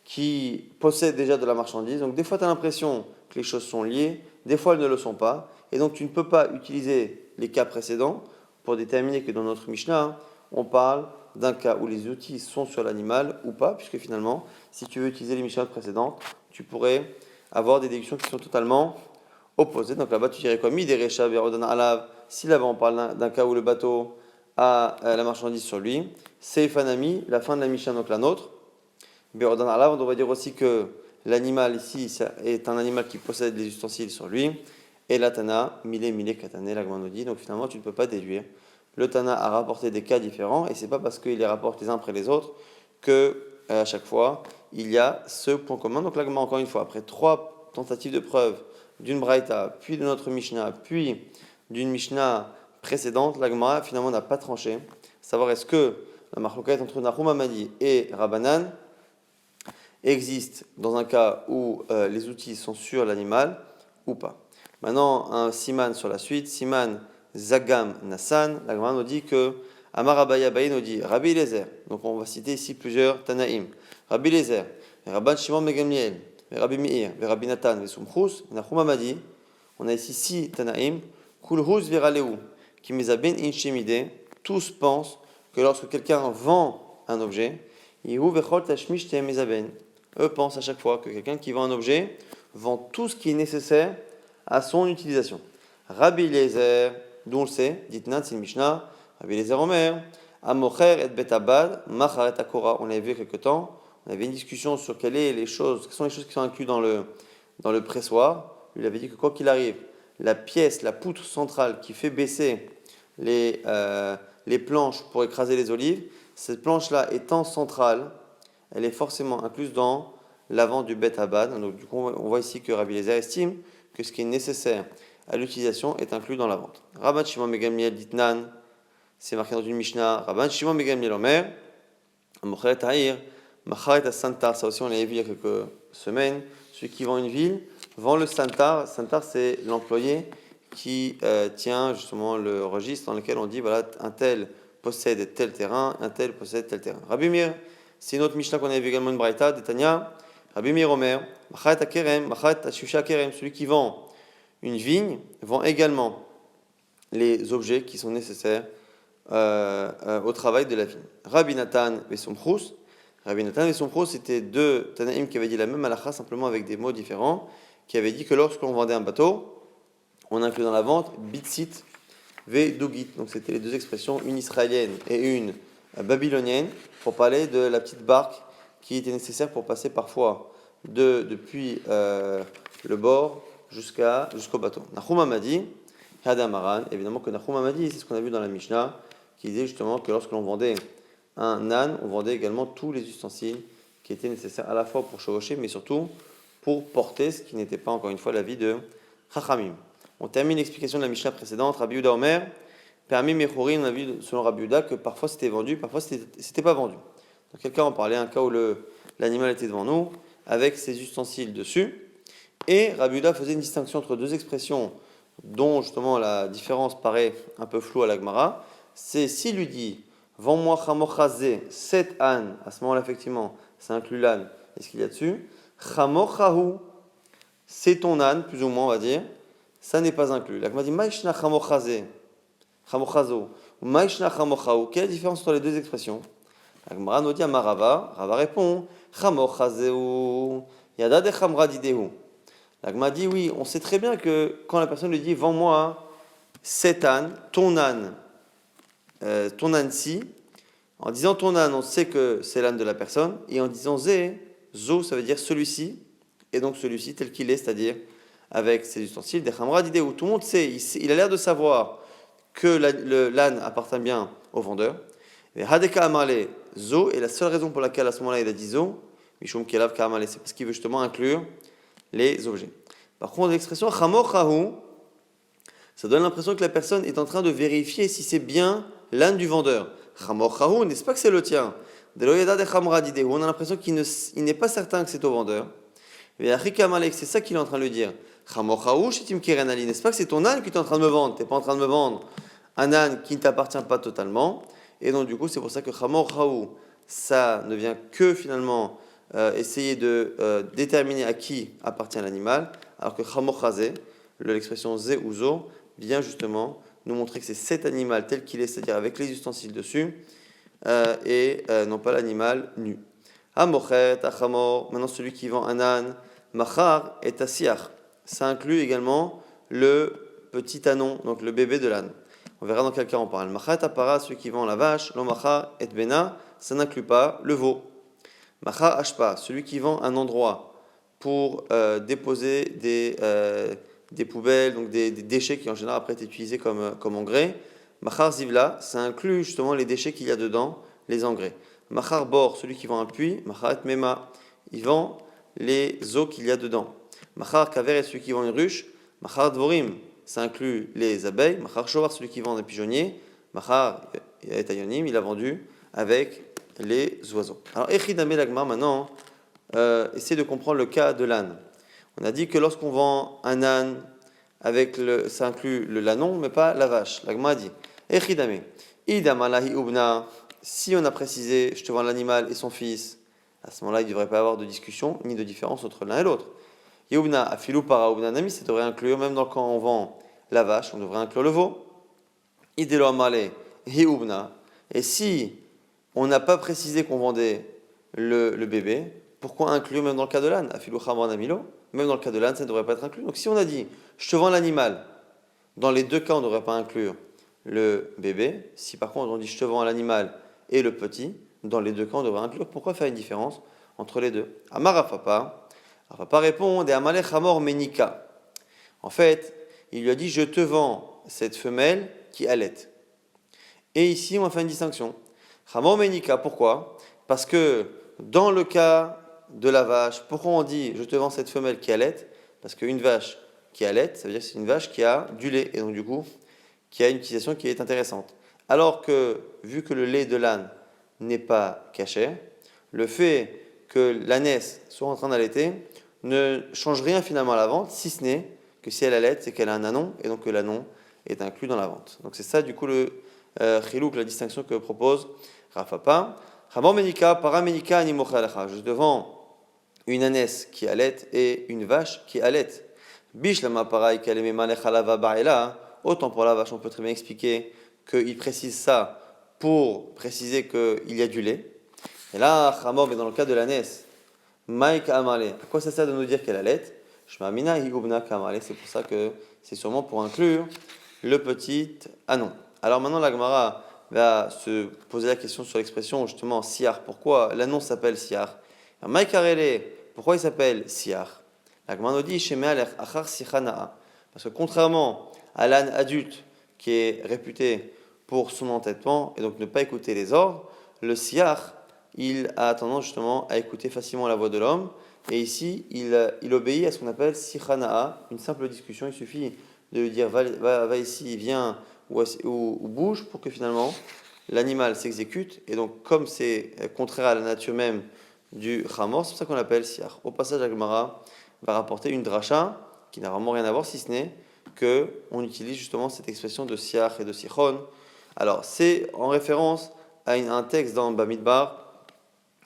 qui possède déjà de la marchandise. Donc des fois tu as l'impression que les choses sont liées, des fois elles ne le sont pas, et donc tu ne peux pas utiliser les cas précédents pour déterminer que dans notre Mishnah, on parle d'un cas où les outils sont sur l'animal ou pas, puisque finalement, si tu veux utiliser les Mishnahs précédentes, tu pourrais avoir des déductions qui sont totalement opposées. Donc là-bas, tu dirais quoi? Miderecha verodan alav. Si là-bas, on parle d'un cas où le bateau a la marchandise sur lui, seifanami, la fin de la Mishnah, donc la nôtre. Verodan alav, on va dire aussi que l'animal ici est un animal qui possède les ustensiles sur lui. Et la Tana, mille katane, la Gemara nous dit. Donc finalement, tu ne peux pas déduire. Le Tana a rapporté des cas différents, et c'est pas parce qu'il les rapporte les uns après les autres que à chaque fois il y a ce point commun. Donc là, encore une fois, après 3 tentatives de preuve d'une Braïta, puis de notre Mishnah, puis d'une Mishnah précédente, la Gemara finalement n'a pas tranché. Savoir est-ce que la marloquette entre Nahum Hamadi et Rabbanan existe dans un cas où les outils sont sur l'animal ou pas. Maintenant, un siman sur la suite, siman Zagam Nassan, la Gemara nous dit que Amar Abaya Baye nous dit Rabbi Eliezer. Donc on va citer ici plusieurs Tanaïm. Rabbi Eliezer, Rabban Shimon Megamliel, Rabbi Meir, Rabbi Nathan, Vesumchus, Nahum Amadi. On a ici 6 Tanaïm. Kulhus Viraleu, qui mezaben inchemide. Tous pensent que lorsque quelqu'un vend un objet, Yehu Vechol Tashmish Te mezaben. Eux pensent à chaque fois que quelqu'un qui vend un objet vend tout ce qui est nécessaire à son utilisation. Rabbi Eliezer, d'où on le sait, dit Nan, c'est une Mishnah, Rabbi Eliezer Omer, Amocher et Betabad, Macharet Akora. On l'avait vu il y a quelques temps, on avait une discussion sur quelles sont les choses qui sont incluses dans le pressoir. Lui, il avait dit que quoi qu'il arrive, la pièce, la poutre centrale qui fait baisser les planches pour écraser les olives, cette planche-là étant centrale, elle est forcément incluse dans l'avant du Betabad. Donc du coup, on voit ici que Rabbi Eliezer estime que ce qui est nécessaire à l'utilisation est inclus dans la vente. Rabban Shimon Megamliel dit Nan, c'est marqué dans une Mishnah. Rabban Shimon Megamliel Omer, Mocharet Ha'ir, Macharet Santar. Ça aussi on l'avait vu il y a quelques semaines. Celui qui vend une ville vend le Santar. Santar, c'est l'employé qui tient justement le registre dans lequel on dit voilà, un tel possède tel terrain, un tel possède tel terrain. Rabbi Meir, c'est une autre Mishnah qu'on avait vu également une Braïta, d'Etania. Rabbi Meir Omer, Macharet Akerem, Macharet Ashusha Akerem. Celui qui vend une vigne vend également les objets qui sont nécessaires au travail de la vigne. Rabbi Nathan et Somprous. Rabbi Nathan et Somprous, c'était 2 Tanaïm qui avaient dit la même halakha, simplement avec des mots différents, qui avaient dit que lorsqu'on vendait un bateau, on inclut dans la vente bitsit ve dogit. Donc c'était les 2 expressions, une israélienne et une babylonienne, pour parler de la petite barque qui était nécessaire pour passer parfois depuis le bord jusqu'au bateau. Nahum Hamadi, Hadamaran, évidemment que Nahum Hamadi, c'est ce qu'on a vu dans la Mishnah, qui disait justement que lorsque l'on vendait un âne, on vendait également tous les ustensiles qui étaient nécessaires à la fois pour chevaucher, mais surtout pour porter, ce qui n'était pas encore une fois l'avis de Chachamim. On termine l'explication de la Mishnah précédente, Rabbi Yehuda Omer, permis Mechorim, on a vu selon Rabbi Yehuda que parfois c'était vendu, parfois c'était pas vendu. Donc quelqu'un en parlait, un cas où l'animal était devant nous, avec ses ustensiles dessus, Et Rabbi Yehuda faisait une distinction entre deux expressions dont justement la différence paraît un peu floue à la Gemara. C'est s'il lui dit vends-moi chamor chazé, 7 ânes, à ce moment-là, effectivement, ça inclut l'âne et ce qu'il y a dessus. Chamor chahu, c'est ton âne, plus ou moins, on va dire, ça n'est pas inclus. La Gemara dit maïshna chamor chazé, chamor chazo, ou maïshna chamor chahu. Quelle est la différence entre les deux expressions? La Gemara nous dit à Marava, Rava répond chamor chazeu, yada de chamra didehu. La Gemara dit oui, on sait très bien que quand la personne lui dit vends-moi 7 ânes, ton âne-ci, en disant ton âne, on sait que c'est l'âne de la personne, et en disant zé, zo, ça veut dire celui-ci, et donc celui-ci tel qu'il est, c'est-à-dire avec ses ustensiles, des chamra d'idée où tout le monde sait, il a l'air de savoir que l'âne appartient bien au vendeur. Et hadeka amale, zo, et la seule raison pour laquelle à ce moment-là il a dit zo, mishum kelav ka amale, c'est parce qu'il veut justement inclure les objets. Par contre, l'expression chamor chahu, ça donne l'impression que la personne est en train de vérifier si c'est bien l'âne du vendeur. Chamor chahu, n'est-ce pas que c'est le tien? On a l'impression qu'il n'est pas certain que c'est au vendeur. C'est ça qu'il est en train de lui dire. Chamor chahu, shetim keren ali, n'est-ce pas que c'est ton âne que tu es en train de me vendre? Tu n'es pas en train de me vendre un âne qui ne t'appartient pas totalement. Et donc, du coup, c'est pour ça que chamor chahu, ça ne vient que finalement essayer de déterminer à qui appartient l'animal, alors que chamor chazé, l'expression zé ou zo, vient justement nous montrer que c'est cet animal tel qu'il est, c'est-à-dire avec les ustensiles dessus, et non pas l'animal nu. Amochet, achamor, maintenant celui qui vend un âne, machar et asiach. Ça inclut également le petit anon, donc le bébé de l'âne. On verra dans quel cas on parle. Machat apara, celui qui vend la vache, lo machar et bena, ça n'inclut pas le veau. Machar ashpa, celui qui vend un endroit pour déposer des poubelles, donc des déchets qui en général après été utilisés comme engrais. Machar zivla, ça inclut justement les déchets qu'il y a dedans, les engrais. Machar bor, celui qui vend un puits. Machar et mema, il vend les eaux qu'il y a dedans. Machar kaver est celui qui vend une ruche. Machar dvorim, ça inclut les abeilles. Machar shovar, celui qui vend un pigeonnier. Machar et ayonim, il a vendu avec les oiseaux. Alors echidame lagma maintenant, essaie de comprendre le cas de l'âne. On a dit que lorsqu'on vend un âne, ça inclut le lanon, mais pas la vache. L'agma a dit echidame, idamalahi ubna. Si on a précisé, je te vends l'animal et son fils, à ce moment-là, il ne devrait pas avoir de discussion ni de différence entre l'un et l'autre. Yubna afilu para ubna nami, ça devrait inclure, même quand on vend la vache, on devrait inclure le veau. Idelo amale hi ubna. Et si on n'a pas précisé qu'on vendait le bébé, pourquoi inclure même dans le cas de l'âne? Afilu chamran amilo, même dans le cas de l'âne, ça ne devrait pas être inclus. Donc si on a dit, je te vends l'animal, dans les deux cas, on ne devrait pas inclure le bébé. Si par contre on dit, je te vends l'animal et le petit, dans les deux cas, on devrait inclure. Pourquoi faire une différence entre les deux? Amar Rafapa répond des Amalek Hamor Menika. En fait, il lui a dit je te vends cette femelle qui allait. Et ici, on va faire une distinction. Hamor Menika, pourquoi? Parce que dans le cas de la vache, pourquoi on dit je te vends cette femelle qui allait? Parce qu'une vache qui allait, ça veut dire que c'est une vache qui a du lait et donc du coup, qui a une utilisation qui est intéressante. Alors que, vu que le lait de l'âne n'est pas caché, le fait que l'ânesse soit en train d'allaiter ne change rien finalement à la vente, si ce n'est que si elle allaite, c'est qu'elle a un anon, et donc que l'anon est inclus dans la vente. Donc c'est ça du coup le chilouk, la distinction que propose Rafapa. Ramon menika, paramenika animochalacha. Je te vends une ânesse qui allaite et une vache qui allaite. Bishlama pareil kalemema lechalava ba'ela. Autant pour la vache, on peut très bien expliquer qu'il précise ça pour préciser qu'il y a du lait. Et là, Chamor, mais dans le cas de l'ânesse, Maïka Amale, à quoi ça sert de nous dire qu'elle allait? Shmamina Higubna Kamale, c'est pour ça que c'est sûrement pour inclure le petit anon. Alors maintenant, la Gemara va se poser la question sur l'expression justement siar. Pourquoi l'anon s'appelle siar? Maïka Rele, pourquoi il s'appelle siar? La Gemara nous dit Shemealech Achar Sichanaa. Parce que contrairement à l'âne adulte qui est réputé pour son entêtement et donc ne pas écouter les ordres, le siar, il a tendance justement à écouter facilement la voix de l'homme. Et ici, il obéit à ce qu'on appelle sichanaa, une simple discussion. Il suffit de lui dire va ici, viens ou bouge pour que finalement l'animal s'exécute. Et donc, comme c'est contraire à la nature même du chamor, c'est pour ça qu'on l'appelle siar. Au passage, la Gemara va rapporter une dracha qui n'a vraiment rien à voir, si ce n'est qu'on utilise justement cette expression de Siach et de Sichon. Alors, c'est en référence à un texte dans Bamidbar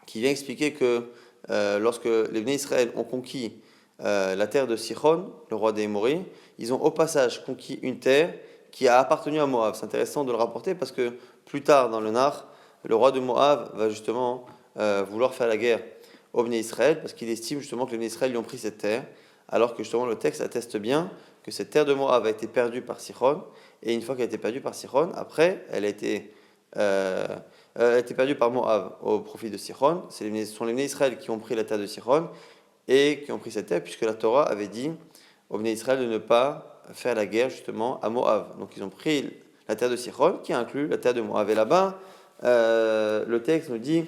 qui vient expliquer que lorsque les Bnei Israël ont conquis la terre de Sichon, le roi des Émoris, ils ont au passage conquis une terre qui a appartenu à Moab. C'est intéressant de le rapporter parce que plus tard dans le Nar, le roi de Moab va justement vouloir faire la guerre aux Bnei Israël parce qu'il estime justement que les Bnei Israël lui ont pris cette terre, alors que justement le texte atteste bien que cette terre de Moab a été perdue par Sichon, et une fois qu'elle a été perdue par Sichon, après elle a été perdue par Moab au profit de Sichon. Ce sont les Bnei Israël qui ont pris la terre de Sichon et qui ont pris cette terre puisque la Torah avait dit aux Bnei Israël de ne pas faire la guerre justement à Moab. Donc ils ont pris la terre de Sichon qui inclut la terre de Moab. Et là-bas, le texte nous dit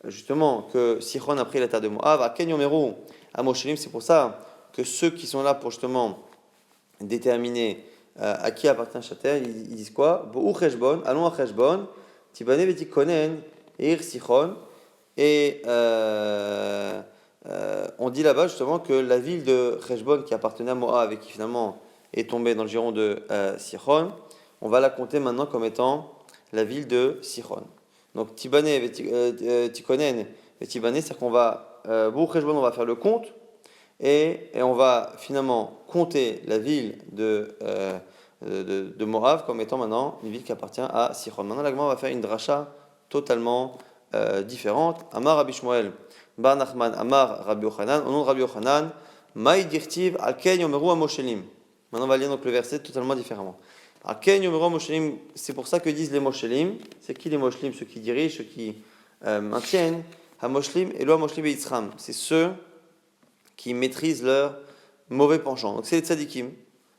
justement que Sichon a pris la terre de Moab. À Ken Yomeru, à Moshelim, c'est pour ça que ceux qui sont là pour justement déterminer à qui appartient chaque terre, ils disent quoi? Bo'u Cheshbon, allons à Cheshbon, Tibane Vetikonen, Ir Sichon. Et on dit là-bas justement que la ville de Cheshbon qui appartenait à Moab et qui finalement est tombée dans le giron de Sichon, on va la compter maintenant comme étant la ville de Sichon. Donc Tibane Tikonen et Tibane, c'est-à-dire qu'on va, Bo'u Cheshbon, on va faire le compte. Et on va finalement compter la ville de Moab comme étant maintenant une ville qui appartient à Sichon. Maintenant, la Gemara va faire une dracha totalement différente. Amar Rabbi Shmuel bar Nachman, Amar Rabbi Yochanan, au nom de Rabbi Yochanan, Maï dirtiv al ken yomeru amoshelim. Maintenant, on va lire donc le verset totalement différemment. Al ken yomeru amoshelim, c'est pour ça que disent les moshelim. C'est qui les moshelim? Ceux qui dirigent, ceux qui maintiennent. Hamoshelim et lo amoshelim beitzram. C'est ceux qui maîtrisent leur mauvais penchant. Donc c'est les tzadikim.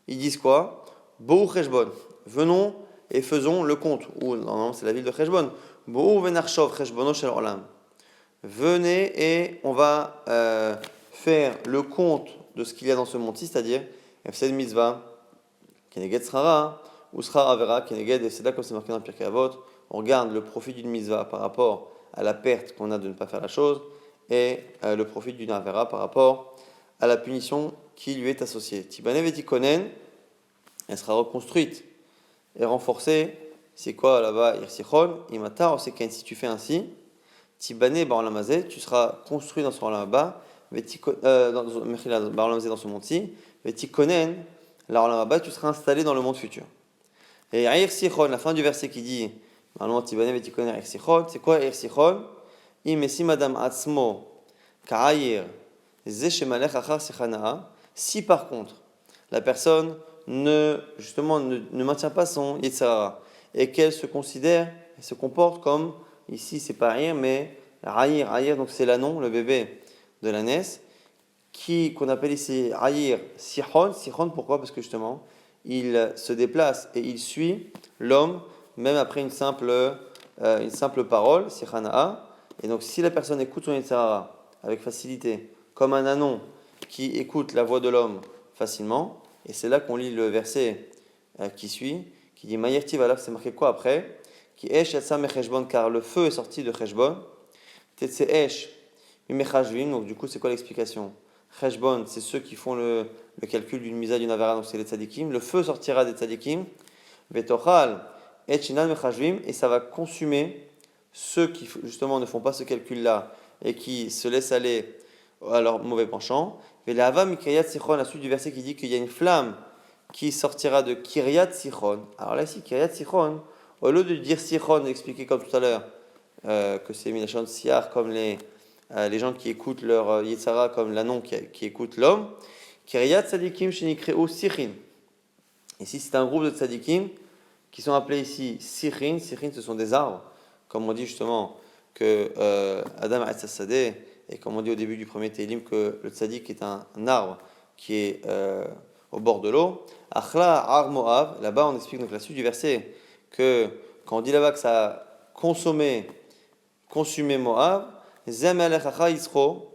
Ils disent quoi? Bo'u Cheshbon. Venons et faisons le compte. Ou normalement c'est la ville de Cheshbon. Bo'u venarshov Cheshbono shel olam. Venez et on va faire le compte de ce qu'il y a dans ce monde-ci, c'est-à-dire Efsed Mitzvah, Keneged Srara, ou Srar Avera, Keneged Efseda, comme c'est marqué dans Pirkei Avot. On regarde le profit d'une mitzvah par rapport à la perte qu'on a de ne pas faire la chose, et le profit d'une Avera par rapport à la punition qui lui est associée. Tibane Vetikonen, elle sera reconstruite et renforcée. C'est quoi là-bas? Irsichon, Imatar, si tu fais ainsi, Tibane Baolamazé, tu seras construit dans ce Olamaba, dans ce monde-ci, Vetikonen, la Olamaba, tu seras installé dans le monde futur. Et Irsichon, la fin du verset qui dit, normalement Tibane Vetikonen, Irsichon, c'est quoi Irsichon? Si par contre la personne ne maintient pas son Yetzirah et qu'elle se considère et se comporte comme, ici c'est pas Ayir mais Ayir, donc c'est l'anon, le bébé de l'ânesse, qu'on appelle ici Ayir Sichon, pourquoi? Parce que justement il se déplace et il suit l'homme même après une simple parole, Sichana'a. Et donc, si la personne écoute son Yetzirah avec facilité, comme un anon qui écoute la voix de l'homme facilement, et c'est là qu'on lit le verset qui suit, qui dit Mayerti Valaf, c'est marqué quoi après? Qui Esh Yatsa Mecheshbon, car le feu est sorti de Cheshbon. Tetse Esh Mimechashvim, donc du coup, c'est quoi l'explication? Cheshbon, c'est ceux qui font le calcul d'une misa d'une avera, donc c'est les tzadikim. Le feu sortira des tzadikim. Vetochal Et Chinan Mechashvim, et ça va consumer ceux qui justement ne font pas ce calcul-là et qui se laissent aller à leur mauvais penchant. Et la Hava Mikriat Sichon, la suite du verset qui dit qu'il y a une flamme qui sortira de Kiryat Sichon. Alors là, ici, Kiryat Sichon, au lieu de dire Sichon, d'expliquer comme tout à l'heure que c'est Minachon Siar, comme les gens qui écoutent leur Yetzara, comme l'anon qui écoute l'homme, Kiryat Tzadikim Shenikreu Sichin. Ici, c'est un groupe de Tzadikim qui sont appelés ici Sichin. Sichin, ce sont des arbres. Comme on dit justement que Adam a Sadeh, et comme on dit au début du premier Télim, que le tzaddik est un arbre qui est au bord de l'eau. Achla Ar Moab, là-bas on explique donc la suite du verset que quand on dit là-bas que ça a consumé Moab, Zemelech Achar Yisro,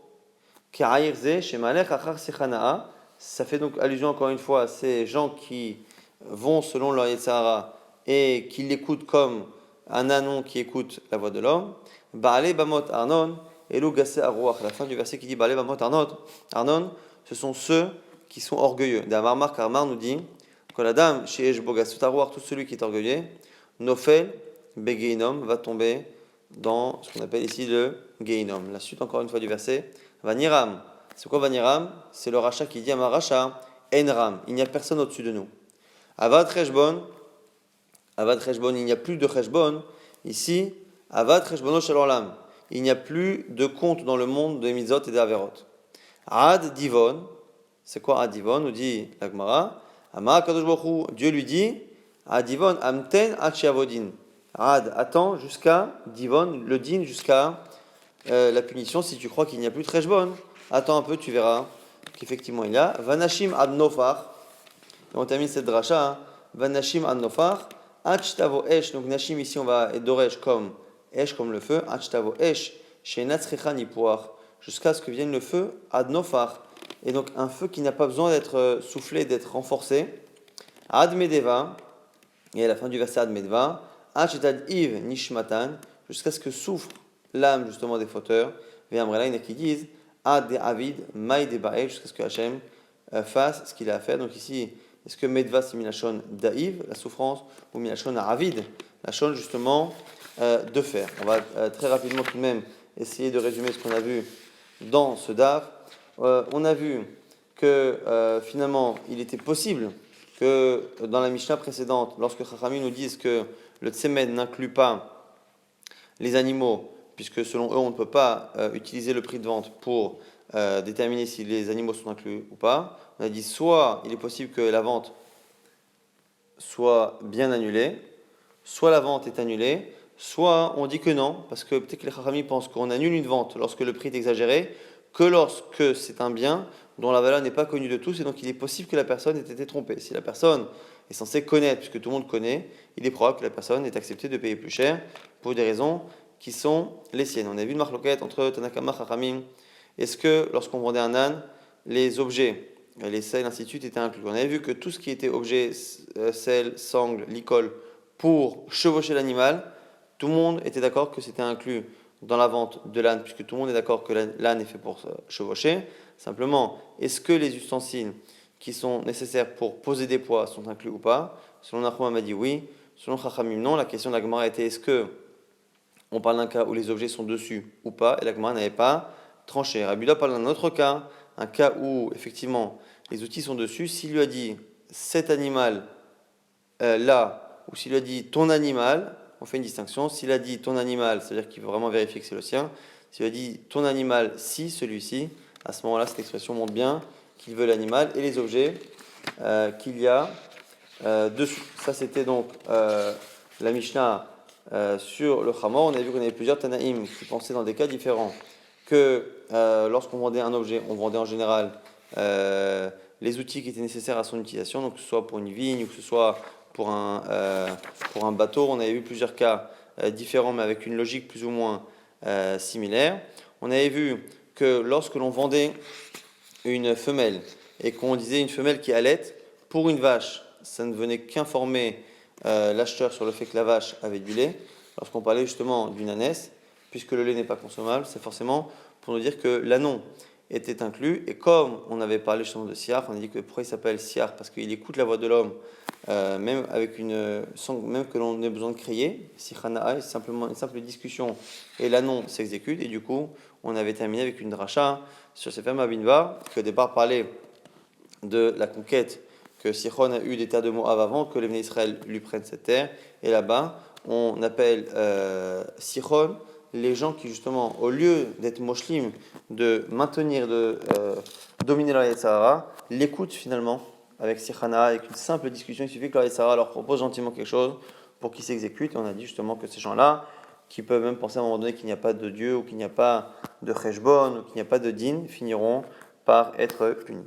Ka'ayir Ze, Shemalech Achar Sechana'a, ça fait donc allusion encore une fois à ces gens qui vont selon leur Yetzara et qui l'écoutent comme un anon qui écoute la voix de l'homme. Ba'ale Bamot Arnon, Elu Gasse Aruach, la fin du verset qui dit Ba'ale Bamot Arnon, ce sont ceux qui sont orgueilleux. D'Amar Karmar nous dit que la dame, chez Eshboga Sutarouar, tout celui qui est orgueilleux, Nofel, Begeinom, va tomber dans ce qu'on appelle ici le Geinom. La suite encore une fois du verset, Vaniram. C'est quoi Vaniram? C'est le rachat qui dit à ma rachat, Enram, il n'y a personne au-dessus de nous. Avad Cheshbon, il n'y a plus de Cheshbon. Ici, Avad Cheshbono Shel Olam, il n'y a plus de compte dans le monde des Mitzot et des Averot. Ad Divon, c'est quoi Ad Divon? Nous dit la Gemara, Amar Kadosh Baruch Hu, Dieu lui dit, Ad Divon Amten Ad Shiavodin. Ad, attends jusqu'à Divon, le din, jusqu'à la punition. Si tu crois qu'il n'y a plus de Cheshbon, attends un peu, tu verras qu'effectivement il y a. Vanashim Ad Nofar, et on termine cette dracha, hein. Vanashim Ad Nofar, Achtavo Esh, donc Nashim ici on va être Doresh comme Esh comme le feu, Achtavo Esh, chez Natsrecha Nipoar, jusqu'à ce que vienne le feu Ad Nofar, et donc un feu qui n'a pas besoin d'être soufflé, d'être renforcé. Ad Medeva, et à la fin du verset Ad Medva, Achetad Iv Nishmatan, jusqu'à ce que souffre l'âme justement des fauteurs, Ve'amrelain, et qui disent Ad de Avid, Maï de Bae, jusqu'à ce que Hachem fasse ce qu'il a à faire. Donc ici, est-ce que Medva c'est Milachon d'Aïv, la souffrance, ou Milachon à Avid, la chose justement de faire. On va très rapidement tout de même essayer de résumer ce qu'on a vu dans ce daf. On a vu que finalement il était possible que dans la Mishnah précédente, lorsque Chachamim nous disent que le tsemen n'inclut pas les animaux, puisque selon eux on ne peut pas utiliser le prix de vente pour déterminer si les animaux sont inclus ou pas, on a dit soit il est possible que la vente soit bien annulée, soit la vente est annulée, soit on dit que non, parce que peut-être que les Chachamim pensent qu'on annule une vente lorsque le prix est exagéré, que lorsque c'est un bien dont la valeur n'est pas connue de tous, et donc il est possible que la personne ait été trompée. Si la personne est censée connaître, puisque tout le monde connaît, il est probable que la personne ait accepté de payer plus cher pour des raisons qui sont les siennes. On a vu une marloquette entre Tanakama et Chachamim. Est-ce que lorsqu'on vendait un âne, les objets, les selles, ainsi de suite, étaient inclus? On avait vu que tout ce qui était objet, selle, sangle, licol, pour chevaucher l'animal, tout le monde était d'accord que c'était inclus dans la vente de l'âne, puisque tout le monde est d'accord que l'âne est fait pour chevaucher. Simplement, est-ce que les ustensiles qui sont nécessaires pour poser des poids sont inclus ou pas? Selon Nachman m'a dit oui, selon Chachamim non. La question de la Gemara était est-ce que on parle d'un cas où les objets sont dessus ou pas, et la Gemara n'avait pas tranché. Rabbi Yehuda parle d'un autre cas, un cas où effectivement les outils sont dessus. S'il lui a dit cet animal là, ou s'il lui a dit ton animal, on fait une distinction. S'il a dit ton animal, c'est-à-dire qu'il veut vraiment vérifier que c'est le sien. S'il a dit ton animal, si celui-ci, à ce moment-là, cette expression montre bien qu'il veut l'animal et les objets qu'il y a dessus. Ça, c'était donc la Mishnah sur le Chamor. On a vu qu'on avait plusieurs Tanaïm qui pensaient dans des cas différents que lorsqu'on vendait un objet, on vendait en général les outils qui étaient nécessaires à son utilisation, donc que ce soit pour une vigne ou que ce soit pour un bateau. On avait vu plusieurs cas différents, mais avec une logique plus ou moins similaire. On avait vu que lorsque l'on vendait une femelle et qu'on disait une femelle qui allait, pour une vache, ça ne venait qu'informer l'acheteur sur le fait que la vache avait du lait. Lorsqu'on parlait justement d'une ânesse, puisque le lait n'est pas consommable, c'est forcément pour nous dire que l'ânon était inclus. Et comme on avait parlé justement de siar, on a dit que pourquoi il s'appelle siar? Parce qu'il écoute la voix de l'homme, même avec même que l'on ait besoin de crier. Sichana'a, c'est simplement une simple discussion et l'ânon s'exécute. Et du coup, on avait terminé avec une dracha sur ces femmes Abinva, qui au départ parlait de la conquête que Sichon a eu des terres de Moab avant que les Bnei Israël lui prennent cette terre. Et là-bas, on appelle Sichon les gens qui, justement, au lieu d'être moshlim, de maintenir, de dominer la Yetzirah, l'écoutent finalement avec Sichana, avec une simple discussion. Il suffit que la Yetzirah leur propose gentiment quelque chose pour qu'ils s'exécutent. Et on a dit justement que ces gens-là, qui peuvent même penser à un moment donné qu'il n'y a pas de Dieu, ou qu'il n'y a pas de Cheshbon, ou qu'il n'y a pas de Din, finiront par être punis.